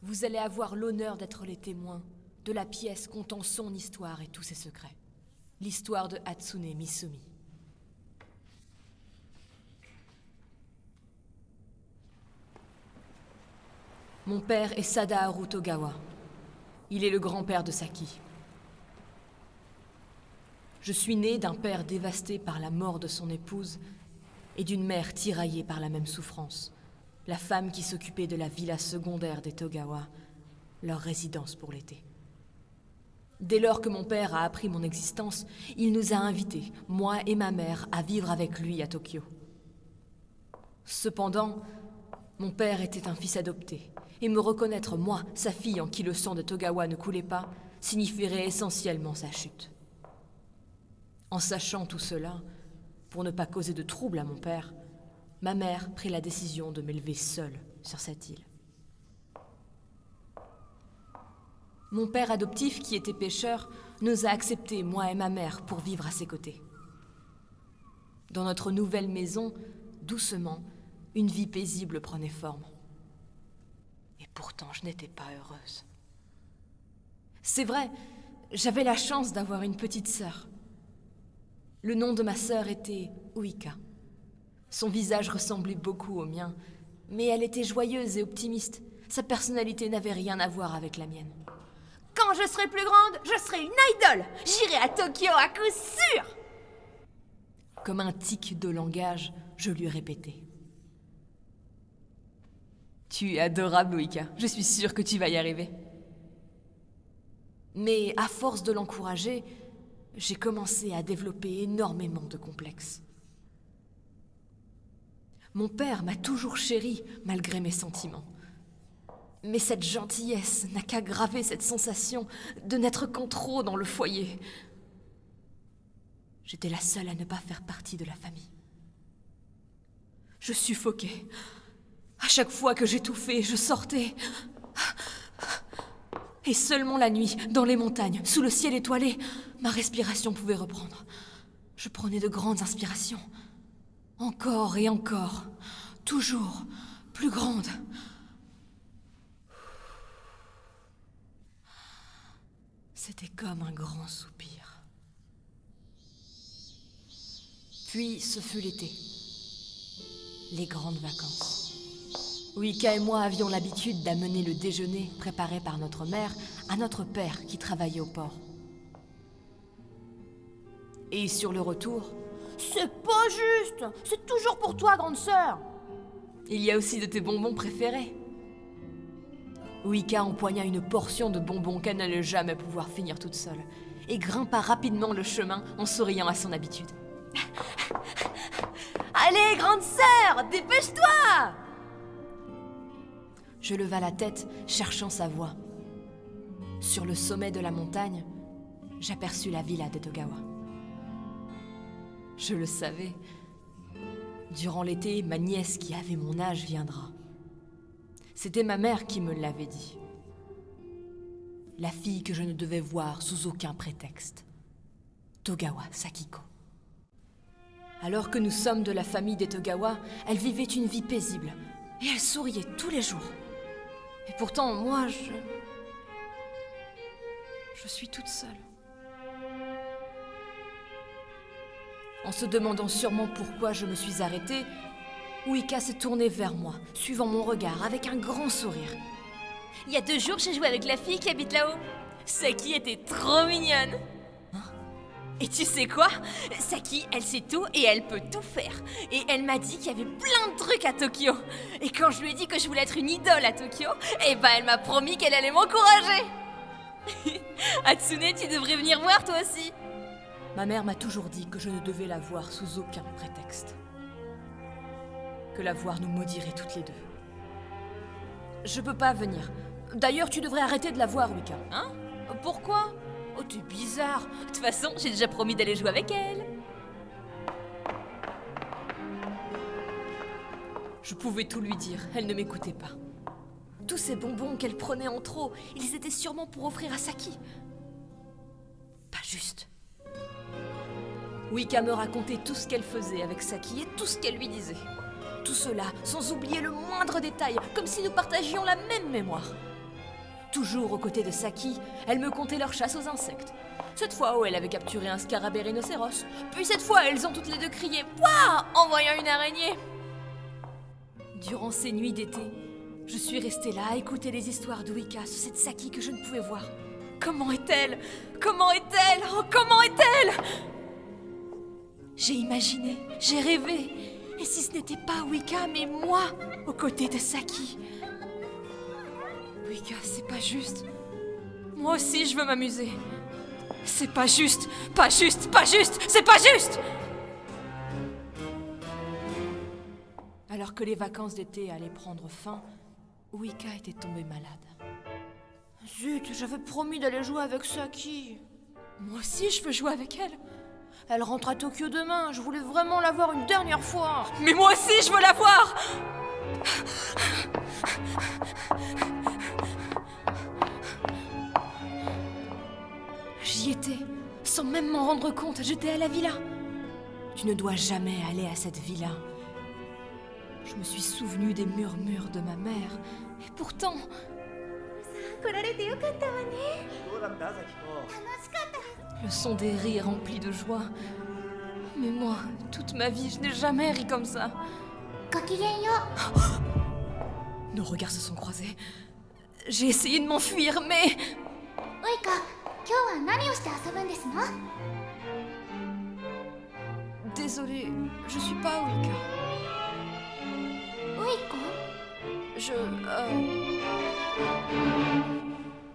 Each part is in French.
Vous allez avoir l'honneur d'être les témoins de la pièce contant son histoire et tous ses secrets. L'histoire de Hatsune Misumi. Mon père est Sadaharu Togawa. Il est le grand-père de Saki. Je suis né d'un père dévasté par la mort de son épouse et d'une mère tiraillée par la même souffrance. La femme qui s'occupait de la villa secondaire des Togawa, leur résidence pour l'été. Dès lors que mon père a appris mon existence, il nous a invités, moi et ma mère, à vivre avec lui à Tokyo. Cependant, mon père était un fils adopté, et me reconnaître, moi, sa fille en qui le sang de Togawa ne coulait pas, signifierait essentiellement sa chute. En sachant tout cela, pour ne pas causer de trouble à mon père, ma mère prit la décision de m'élever seule sur cette île. Mon père adoptif, qui était pêcheur, nous a acceptés, moi et ma mère, pour vivre à ses côtés. Dans notre nouvelle maison, doucement, une vie paisible prenait forme. Et pourtant, je n'étais pas heureuse. C'est vrai, j'avais la chance d'avoir une petite sœur. Le nom de ma sœur était Uika. Son visage ressemblait beaucoup au mien, mais elle était joyeuse et optimiste. Sa personnalité n'avait rien à voir avec la mienne. Quand je serai plus grande, je serai une idole. J'irai à Tokyo à coup sûr. Comme un tic de langage, je lui répétais. Tu es adorable, Uika. Je suis sûre que tu vas y arriver. Mais à force de l'encourager, j'ai commencé à développer énormément de complexes. Mon père m'a toujours chérie, malgré mes sentiments. Mais cette gentillesse n'a qu'aggravé cette sensation de n'être qu'en trop dans le foyer. J'étais la seule à ne pas faire partie de la famille. Je suffoquais. À chaque fois que j'étouffais, je sortais. Et seulement la nuit, dans les montagnes, sous le ciel étoilé, ma respiration pouvait reprendre. Je prenais de grandes inspirations. Encore et encore. Toujours plus grandes. C'était comme un grand soupir. Puis ce fut l'été. Les grandes vacances. Uika et moi avions l'habitude d'amener le déjeuner préparé par notre mère à notre père qui travaillait au port. Et sur le retour... C'est pas juste. C'est toujours pour toi, grande sœur. Il y a aussi de tes bonbons préférés. Uika empoigna une portion de bonbons qu'elle n'allait jamais pouvoir finir toute seule et grimpa rapidement le chemin en souriant à son habitude. Allez, grande sœur, dépêche-toi! Je leva la tête, cherchant sa voix. Sur le sommet de la montagne, j'aperçus la villa des Togawa. Je le savais. Durant l'été, ma nièce qui avait mon âge viendra. C'était ma mère qui me l'avait dit. La fille que je ne devais voir sous aucun prétexte. Togawa Sakiko. Alors que nous sommes de la famille des Togawa, elle vivait une vie paisible. Et elle souriait tous les jours. Et pourtant, moi, je suis toute seule. En se demandant sûrement pourquoi je me suis arrêtée, Uika s'est tournée vers moi, suivant mon regard avec un grand sourire. Il y a 2 jours, j'ai joué avec la fille qui habite là-haut. Saki était trop mignonne. Et tu sais quoi? Saki, elle sait tout et elle peut tout faire. Et elle m'a dit qu'il y avait plein de trucs à Tokyo. Et quand je lui ai dit que je voulais être une idole à Tokyo, eh ben elle m'a promis qu'elle allait m'encourager. Hatsune, tu devrais venir voir toi aussi. Ma mère m'a toujours dit que je ne devais la voir sous aucun prétexte. Que la voir nous maudirait toutes les deux. Je peux pas venir. D'ailleurs, tu devrais arrêter de la voir, Uika. Hein? Pourquoi? Oh, t'es bizarre. De toute façon, j'ai déjà promis d'aller jouer avec elle. Je pouvais tout lui dire, elle ne m'écoutait pas. Tous ces bonbons qu'elle prenait en trop, ils étaient sûrement pour offrir à Saki. Pas juste. Uika me racontait tout ce qu'elle faisait avec Saki et tout ce qu'elle lui disait. Tout cela sans oublier le moindre détail, comme si nous partagions la même mémoire. Toujours aux côtés de Saki, elle me contait leur chasse aux insectes. Cette fois où elle avait capturé un scarabée rhinocéros. Puis cette fois, elles ont toutes les deux crié « Pouah !» en voyant une araignée. Durant ces nuits d'été, je suis restée là à écouter les histoires d'Uika sur cette Saki que je ne pouvais voir. Comment est-elle? Comment est-elle? Oh, comment est-elle? J'ai imaginé, j'ai rêvé. Et si ce n'était pas Uika, mais moi, aux côtés de Saki? Uika, c'est pas juste. Moi aussi, je veux m'amuser. C'est pas juste, pas juste, pas juste, c'est pas juste! Alors que les vacances d'été allaient prendre fin, Uika était tombée malade. Zut, j'avais promis d'aller jouer avec Saki. Moi aussi, je veux jouer avec elle. Elle rentre à Tokyo demain, je voulais vraiment la voir une dernière fois. Mais moi aussi, je veux la voir! J'y étais, sans même m'en rendre compte, j'étais à la villa. Tu ne dois jamais aller à cette villa. Je me suis souvenue des murmures de ma mère, et pourtant... Le son des rires remplis de joie. Mais moi, toute ma vie, je n'ai jamais ri comme ça. Nos regards se sont croisés. J'ai essayé de m'enfuir, mais... Désolée, je suis pas Uika.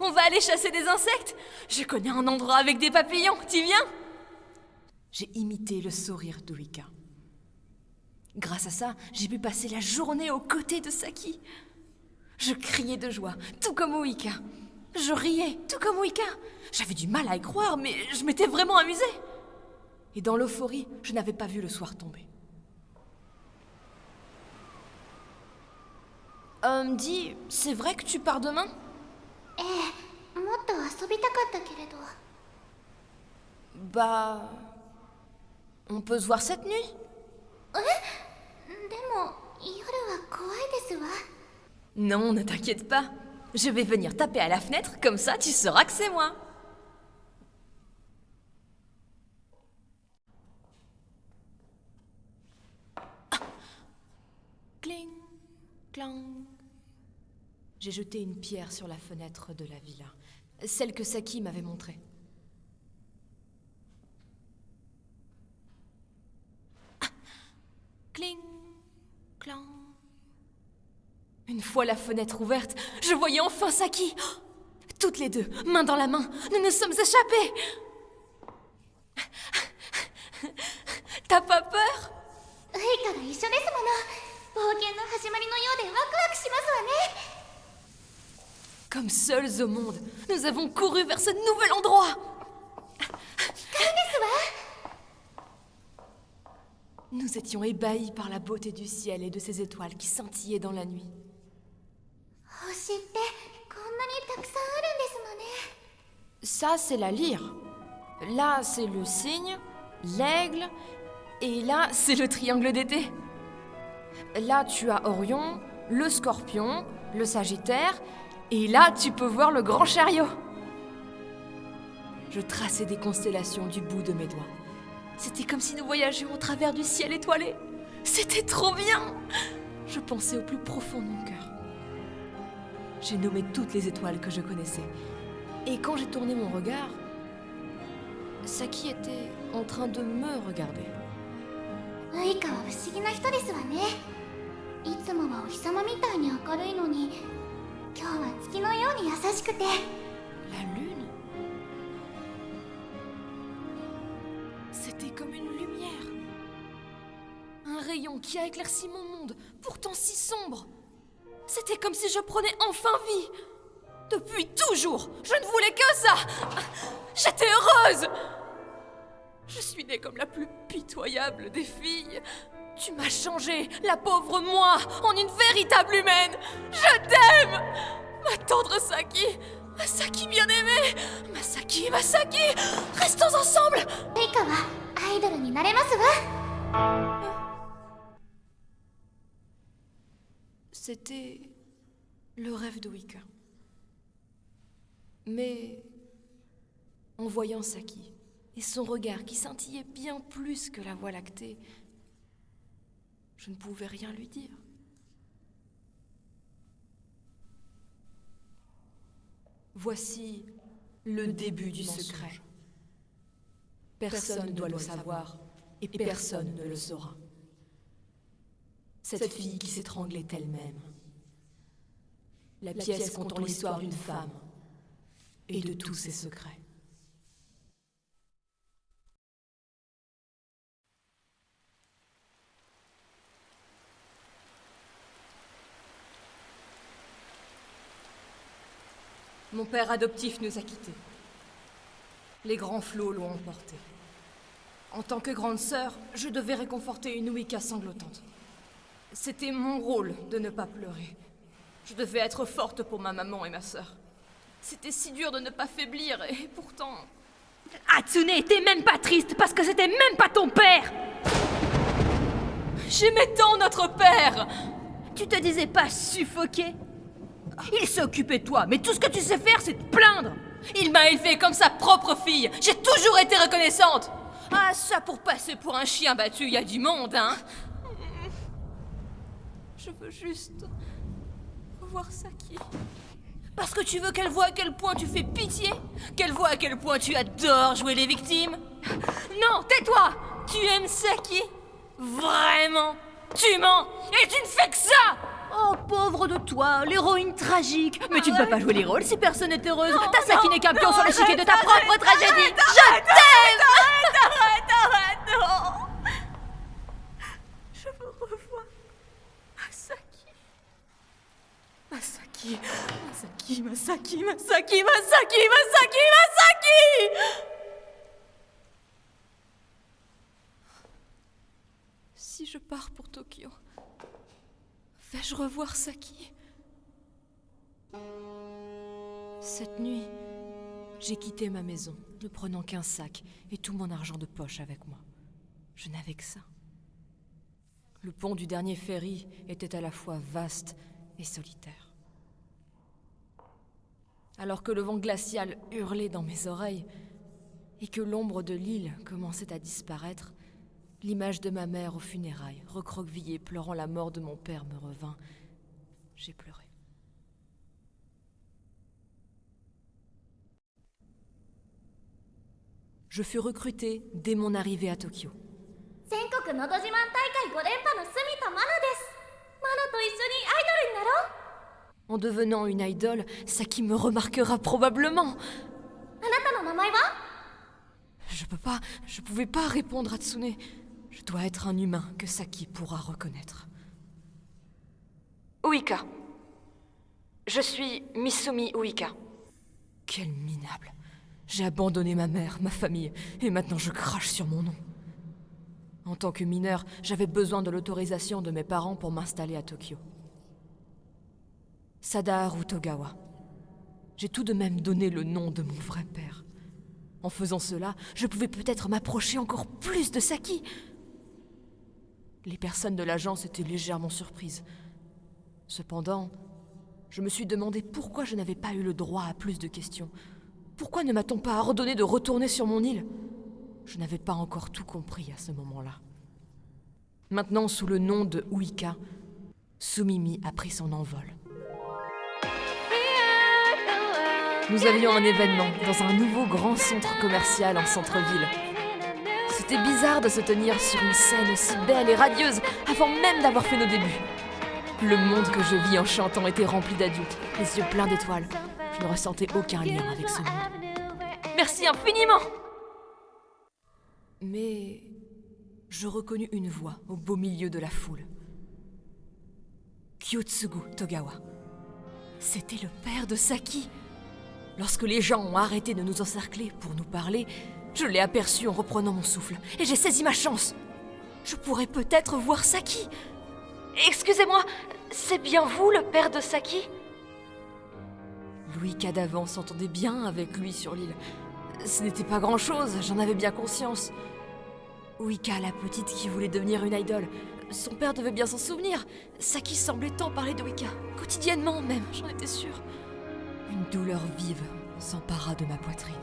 On va aller chasser des insectes? Je connais un endroit avec des papillons, tu viens? J'ai imité le sourire d'Uika. Grâce à ça, j'ai pu passer la journée aux côtés de Saki. Je criais de joie, tout comme Uika. Je riais, tout comme Uika. J'avais du mal à y croire, mais je m'étais vraiment amusée. Et dans l'euphorie, je n'avais pas vu le soir tomber. Dis, c'est vrai que tu pars demain? Bah... On peut se voir cette nuit? Non, ne t'inquiète pas. Je vais venir taper à la fenêtre, comme ça tu sauras que c'est moi. Ah. Cling, clang. J'ai jeté une pierre sur la fenêtre de la villa, celle que Saki m'avait montrée. Ah. Cling, clang. Une fois la fenêtre ouverte, je voyais enfin Saki. Toutes les deux, main dans la main, nous nous sommes échappés. T'as pas peur? Comme seuls au monde, nous avons couru vers ce nouvel endroit. Nous étions ébahis par la beauté du ciel et de ces étoiles qui scintillaient dans la nuit. Ça, c'est la lyre. Là, c'est le cygne, l'aigle, et là, c'est le triangle d'été. Là, tu as Orion, le scorpion, le sagittaire, et là, tu peux voir le grand chariot. Je traçais des constellations du bout de mes doigts. C'était comme si nous voyagions au travers du ciel étoilé. C'était trop bien! Je pensais au plus profond de mon cœur. J'ai nommé toutes les étoiles que je connaissais. Et quand j'ai tourné mon regard, Saki était en train de me regarder. La lune? C'était comme une lumière. Un rayon qui a éclairci mon monde, pourtant si sombre. C'était comme si je prenais enfin vie. Depuis toujours, je ne voulais que ça. J'étais heureuse. Je suis née comme la plus pitoyable des filles. Tu m'as changée, la pauvre moi, en une véritable humaine. Je t'aime. Ma tendre Saki, ma Saki bien-aimée. Ma Saki, restons ensemble. C'était le rêve de Uika. Mais en voyant Saki et son regard qui scintillait bien plus que la voie lactée, je ne pouvais rien lui dire. Voici le début du secret. Personne ne doit le savoir et personne ne le saura. Cette fille qui s'étranglait elle-même. La pièce contant l'histoire d'une femme et de tous ses secrets. Mon père adoptif nous a quittés. Les grands flots l'ont emporté. En tant que grande sœur, je devais réconforter une Wicca sanglotante. C'était mon rôle de ne pas pleurer. Je devais être forte pour ma maman et ma sœur. C'était si dur de ne pas faiblir et pourtant... Hatsune était même pas triste parce que c'était même pas ton père! J'aimais tant notre père! Tu te disais pas suffoquer? Il s'est occupé de toi, mais tout ce que tu sais faire, c'est te plaindre! Il m'a élevée comme sa propre fille! J'ai toujours été reconnaissante! Ah, ça pour passer pour un chien battu, il y a du monde, hein? Je veux juste... voir Saki. Parce que tu veux qu'elle voie à quel point tu fais pitié? Qu'elle voie à quel point tu adores jouer les victimes? Non, tais-toi! Tu aimes Saki? Vraiment? Tu mens! Et tu ne fais que ça! Oh, pauvre de toi, l'héroïne tragique! Mais tu ne peux pas jouer les rôles si personne n'est heureuse! Ta Saki n'est qu'un pion sur l'échiquier de ta propre tragédie! Je t'aime! Arrête, non! Je veux revoir Masaki. Masaki, Masaki, Masaki, Masaki, Masaki, Masaki, Masaki! Si je pars pour Tokyo, vais-je revoir Saki? Cette nuit, j'ai quitté ma maison, ne prenant qu'un sac et tout mon argent de poche avec moi. Je n'avais que ça. Le pont du dernier ferry était à la fois vaste et solitaire. Alors que le vent glacial hurlait dans mes oreilles et que l'ombre de l'île commençait à disparaître, l'image de ma mère aux funérailles, recroquevillée, pleurant la mort de mon père, me revint. J'ai pleuré. Je fus recrutée dès mon arrivée à Tokyo. En devenant une idole, Saki me remarquera probablement. Je pouvais pas répondre à Tsune. Je dois être un humain que Saki pourra reconnaître. Uika. Je suis Misumi Uika. Quel minable. J'ai abandonné ma mère, ma famille, et maintenant je crache sur mon nom. En tant que mineur, j'avais besoin de l'autorisation de mes parents pour m'installer à Tokyo. Sadaharu Togawa. J'ai tout de même donné le nom de mon vrai père. En faisant cela, je pouvais peut-être m'approcher encore plus de Saki. Les personnes de l'agence étaient légèrement surprises. Cependant, je me suis demandé pourquoi je n'avais pas eu le droit à plus de questions. Pourquoi ne m'a-t-on pas ordonné de retourner sur mon île? Je n'avais pas encore tout compris à ce moment-là. Maintenant, sous le nom de Uika, Sumimi a pris son envol. Nous avions un événement dans un nouveau grand centre commercial en centre-ville. C'était bizarre de se tenir sur une scène aussi belle et radieuse avant même d'avoir fait nos débuts. Le monde que je vis en chantant était rempli d'adultes, les yeux pleins d'étoiles. Je ne ressentais aucun lien avec ce monde. Merci infiniment! Mais je reconnus une voix au beau milieu de la foule. Kyotsugu Togawa. C'était le père de Saki. Lorsque les gens ont arrêté de nous encercler pour nous parler, je l'ai aperçu en reprenant mon souffle, et j'ai saisi ma chance. Je pourrais peut-être voir Saki. Excusez-moi, c'est bien vous le père de Saki? L'Uika d'avant s'entendait bien avec lui sur l'île. Ce n'était pas grand-chose, j'en avais bien conscience. Uika, la petite qui voulait devenir une idole. Son père devait bien s'en souvenir. Saki semblait tant parler de Uika, quotidiennement même, j'en étais sûre. Une douleur vive s'empara de ma poitrine.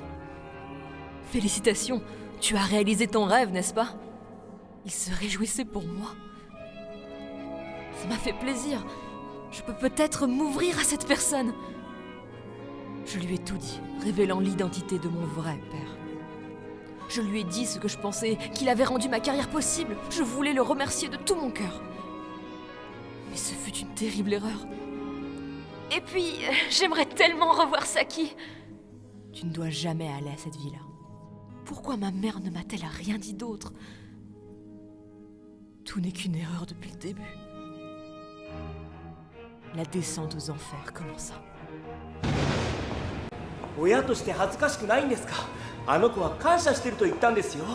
Félicitations, tu as réalisé ton rêve, n'est-ce pas? Il se réjouissait pour moi. Ça m'a fait plaisir. Je peux peut-être m'ouvrir à cette personne. Je lui ai tout dit, révélant l'identité de mon vrai père. Je lui ai dit ce que je pensais, qu'il avait rendu ma carrière possible. Je voulais le remercier de tout mon cœur. Mais ce fut une terrible erreur. Et puis, j'aimerais tellement revoir Saki. Tu ne dois jamais aller à cette villa. Pourquoi ma mère ne m'a-t-elle rien dit d'autre? Tout n'est qu'une erreur depuis le début. La descente aux enfers commença. 親として恥ずかしくないんですか？あの子は感謝してると言ったんですよ。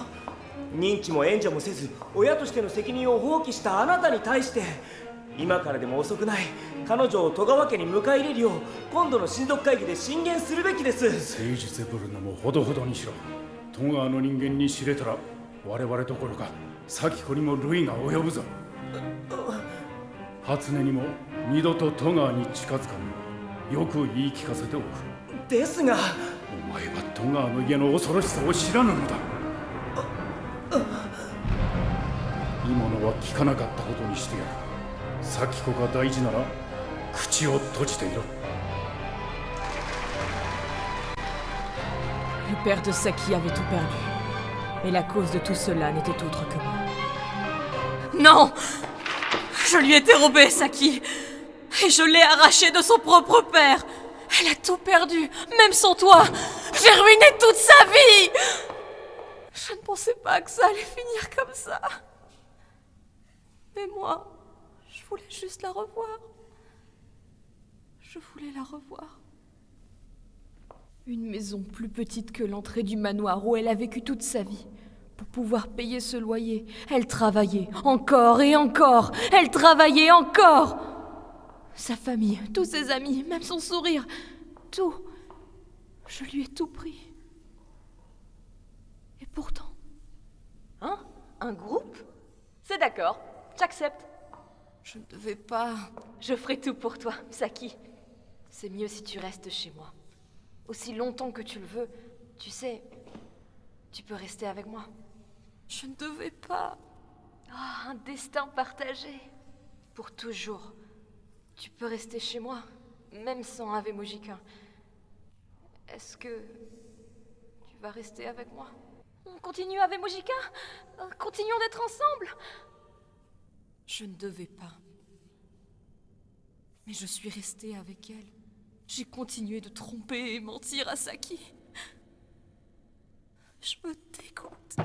認知も援助もせず親としての責任を放棄したあなたに対して、今からでも遅くない。彼女を戸川家に迎え入れるよう今度の親族会議で進言するべきです。誠実ぶるのもほどほどにしろ。戸川の人間に知れたら我々どころか咲子にも類が及ぶぞ。初音にも二度と戸川に近づかぬよく言い聞かせておく。ですがお前は戸川の家の恐ろしさを知らぬのだ。今のは聞かなかったことにしてやる。咲子が大事なら口を閉じていろ。Le père de Saki avait tout perdu. Et la cause de tout cela n'était autre que moi. Non! Je lui ai dérobé Saki! Et je l'ai arrachée de son propre père! Elle a tout perdu, même sans toi! J'ai ruiné toute sa vie! Je ne pensais pas que ça allait finir comme ça. Mais moi, je voulais juste la revoir. Je voulais la revoir. Une maison plus petite que l'entrée du manoir où elle a vécu toute sa vie. Pour pouvoir payer ce loyer, elle travaillait encore et encore. Elle travaillait encore. Sa famille, tous ses amis, même son sourire, tout. Je lui ai tout pris. Et pourtant... Hein? Un groupe? C'est d'accord, j'accepte. Je ne devais pas... Je ferai tout pour toi, Saki. C'est mieux si tu restes chez moi. Aussi longtemps que tu le veux, tu sais, tu peux rester avec moi. Je ne devais pas... Oh, un destin partagé. Pour toujours. Tu peux rester chez moi, même sans Ave Mojica. Est-ce que tu vas rester avec moi? On continue Ave Mojica? Continuons d'être ensemble. Je ne devais pas. Mais je suis restée avec elle. J'ai continué de tromper et mentir à Saki. Je me dégoûte.